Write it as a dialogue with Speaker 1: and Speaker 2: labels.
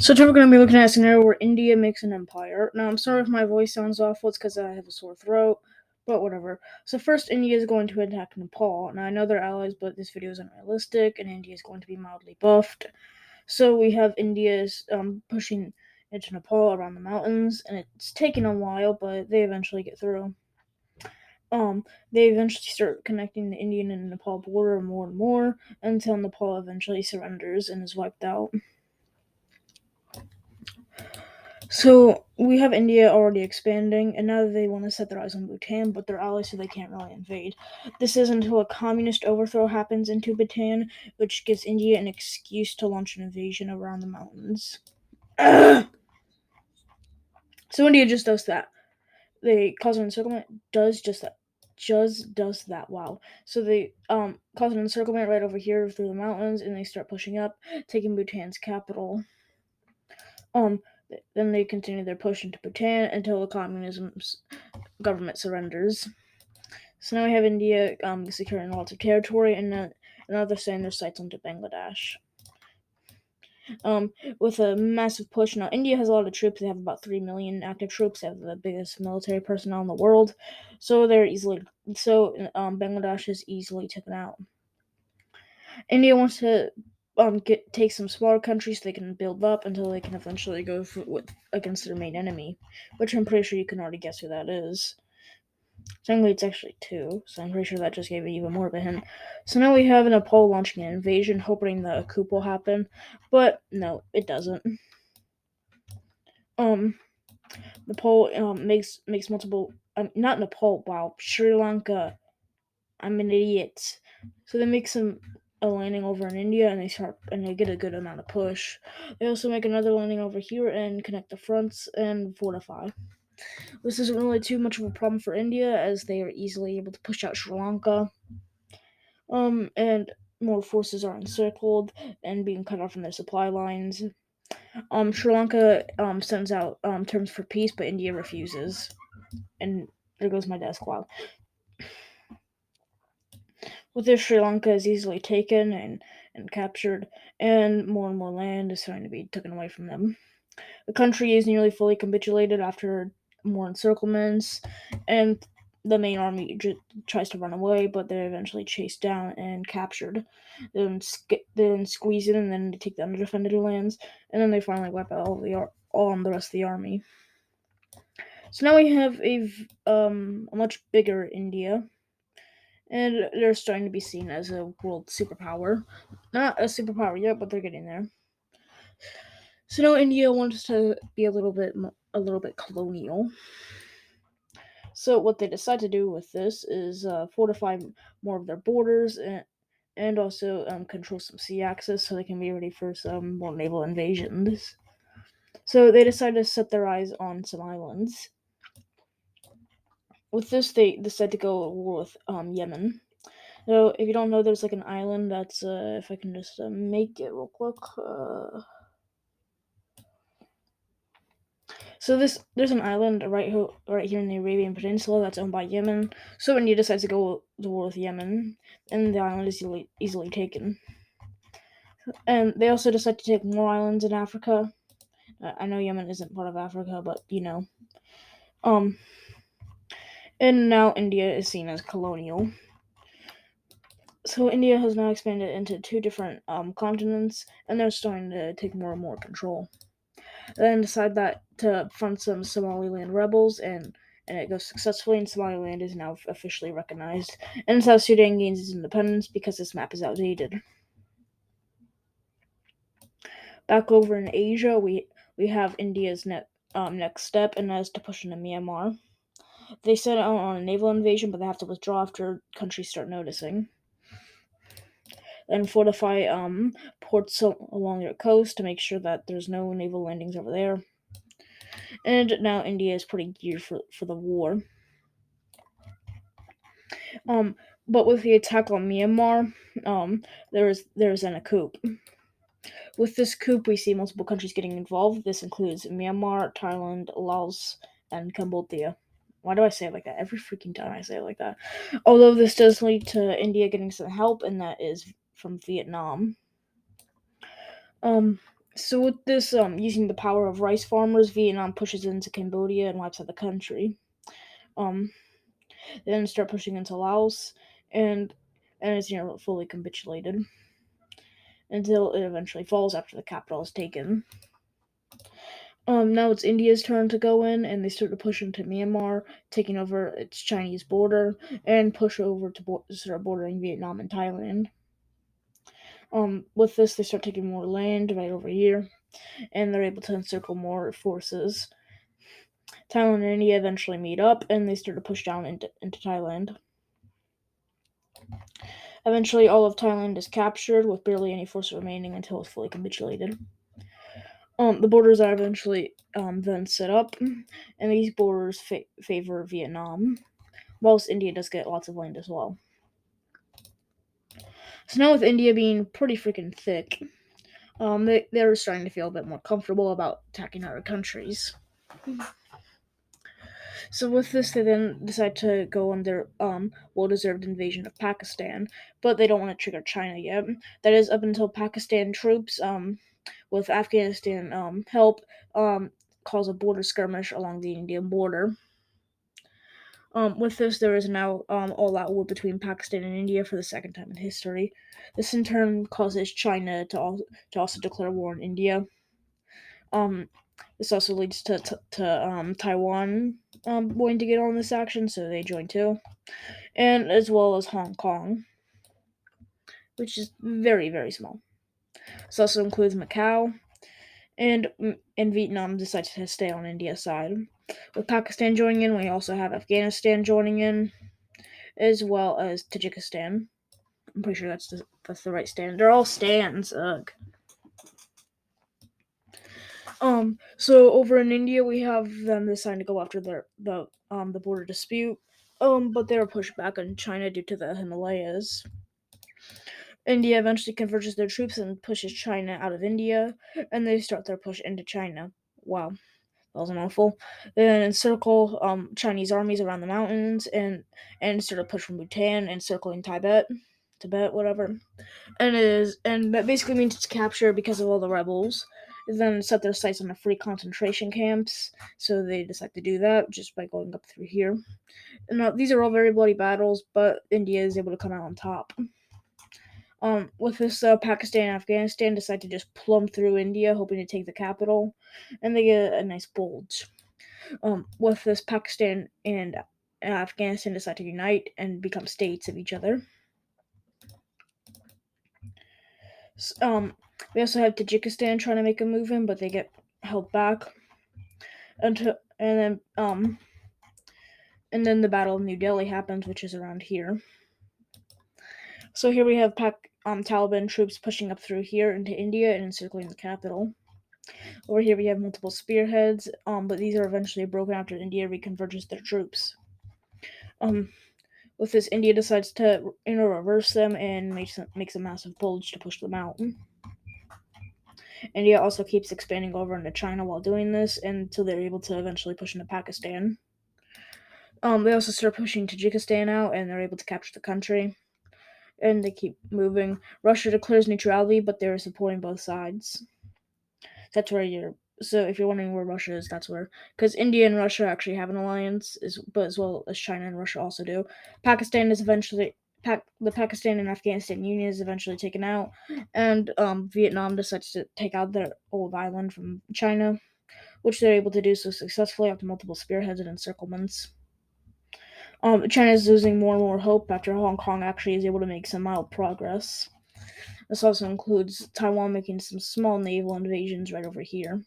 Speaker 1: So today we're going to be looking at a scenario where India makes an empire. Now, I'm sorry if my voice sounds awful. It's because I have a sore throat, but whatever. So first, India is going to attack Nepal. Now, I know they're allies, but this video is unrealistic, and India is going to be mildly buffed. So we have India's pushing into Nepal around the mountains, and it's taking a while, but they eventually get through. They eventually start connecting the Indian and Nepal border more and more until Nepal eventually surrenders and is wiped out. So we have India already expanding, and now they want to set their eyes on Bhutan, but they're allies, so they can't really invade. This is until a communist overthrow happens into Bhutan, which gives India an excuse to launch an invasion around the mountains. So India just does that. They cause an encirclement, does just that. Just does that. Wow. So they cause an encirclement right over here through the mountains, and they start pushing up, taking Bhutan's capital. Then they continue their push into Bhutan until the communism's government surrenders. So now we have India securing lots of territory, and now they're setting their sights onto Bangladesh. With a massive push. Now, India has a lot of troops. They have about 3 million active troops. They have the biggest military personnel in the world. So Bangladesh is easily taken out. India wants to take some smaller countries so they can build up until they can eventually go against their main enemy, which I'm pretty sure you can already guess who that is. Technically, it's actually 2, so I'm pretty sure that just gave me even more of a hint. So now we have Nepal launching an invasion, hoping that a coup will happen, but no, it doesn't. Nepal makes multiple. Not Nepal. Wow, Sri Lanka. I'm an idiot. So they make a landing over in India, and they get a good amount of push. They also make another landing over here and connect the fronts and fortify. This isn't really too much of a problem for India, as they are easily able to push out Sri Lanka. And more forces are encircled and being cut off from their supply lines. Sri Lanka sends out terms for peace, but India refuses. And there goes my desk. Wow. With this, Sri Lanka is easily taken and captured, and more land is starting to be taken away from them. The country is nearly fully capitulated after more encirclements, and the main army tries to run away, but they're eventually chased down and captured. Then squeeze in, and then they take the underdefended lands, and then they finally wipe out all the rest of the army. So now we have a much bigger India, and they're starting to be seen as a world superpower. Not a superpower yet, but they're getting there. So now India wants to be a little bit colonial. So what they decide to do with this is fortify more of their borders and also control some sea access so they can be ready for some more naval invasions. So they decide to set their eyes on some islands. With this, they decide to go to war with Yemen. So if you don't know, there's like an island that's if I can just make it real quick. So there's an island right here in the Arabian Peninsula that's owned by Yemen. So India decides to go to war with Yemen, and the island is easily taken. And they also decide to take more islands in Africa. I know Yemen isn't part of Africa, but you know. And now India is seen as colonial. So India has now expanded into 2 different continents, and they're starting to take more and more control. They then decide that to front some Somaliland rebels, and it goes successfully, and Somaliland is now officially recognized. And South Sudan gains its independence because this map is outdated. Back over in Asia, we have India's next step, and that is to push into Myanmar. They set out on a naval invasion, but they have to withdraw after countries start noticing. And fortify ports along their coast to make sure that there's no naval landings over there. And now India is pretty geared for the war. But with the attack on Myanmar, there's then a coup. With this coup, we see multiple countries getting involved. This includes Myanmar, Thailand, Laos, and Cambodia. Why do I say it like that? Every freaking time I say it like that. Although this does lead to India getting some help, and that is from Vietnam. So with this, using the power of rice farmers, Vietnam pushes into Cambodia and wipes out the country. Um, they then start pushing into Laos, and and it's fully capitulated until it eventually falls after the capital is taken. Now it's India's turn to go in, and they start to push into Myanmar, taking over its Chinese border, and push over to start bordering Vietnam and Thailand. With this, they start taking more land right over here, and they're able to encircle more forces. Thailand and India eventually meet up, and they start to push down into Thailand. Eventually, all of Thailand is captured, with barely any force remaining until it's fully capitulated. The borders are eventually then set up, and these borders favor Vietnam, whilst India does get lots of land as well. So now with India being pretty freaking thick, they're starting to feel a bit more comfortable about attacking other countries. So with this, they then decide to go on their well-deserved invasion of Pakistan, but they don't want to trigger China yet. That is up until Pakistan troops, with Afghanistan help, cause a border skirmish along the Indian border. With this, there is now all-out war between Pakistan and India for the second time in history. This in turn causes China to also declare war on India. Um, this also leads to Taiwan wanting to get on this action, so they join too, and as well as Hong Kong, which is very very small. This also includes Macau, and Vietnam decides to stay on India's side. With Pakistan joining in, we also have Afghanistan joining in, as well as Tajikistan. I'm pretty sure that's the right stand. They're all stands. Ugh. So over in India, we have them deciding to go after the border dispute. But they were pushed back on China due to the Himalayas. India eventually converges their troops and pushes China out of India, and they start their push into China. Wow, that was a mouthful. They then encircle Chinese armies around the mountains and start a push from Bhutan, encircling Tibet, whatever. And that basically means it's captured because of all the rebels. They then set their sights on the free concentration camps, so they decide to do that just by going up through here. And these are all very bloody battles, but India is able to come out on top. With this, Pakistan and Afghanistan decide to just plumb through India, hoping to take the capital, and they get a nice bulge. With this, Pakistan and Afghanistan decide to unite and become states of each other. We also have Tajikistan trying to make a move in, but they get held back until and then the Battle of New Delhi happens, which is around here. So here we have Taliban troops pushing up through here into India and encircling the capital. Over here we have multiple spearheads, but these are eventually broken after India reconverges their troops. With this, India decides to reverse them and makes a massive bulge to push them out. India also keeps expanding over into China while doing this until they're able to eventually push into Pakistan. They also start pushing Tajikistan out, and they're able to capture the country. And they keep moving. Russia declares neutrality, but they're supporting both sides. That's where you're. So if you're wondering where Russia is, that's where. Because India and Russia actually have an alliance, but as well as China and Russia also do. Pakistan is eventually. The Pakistan and Afghanistan Union is eventually taken out, and Vietnam decides to take out their old island from China, which they're able to do so successfully after multiple spearheads and encirclements. China is losing more and more hope after Hong Kong actually is able to make some mild progress. This also includes Taiwan making some small naval invasions right over here.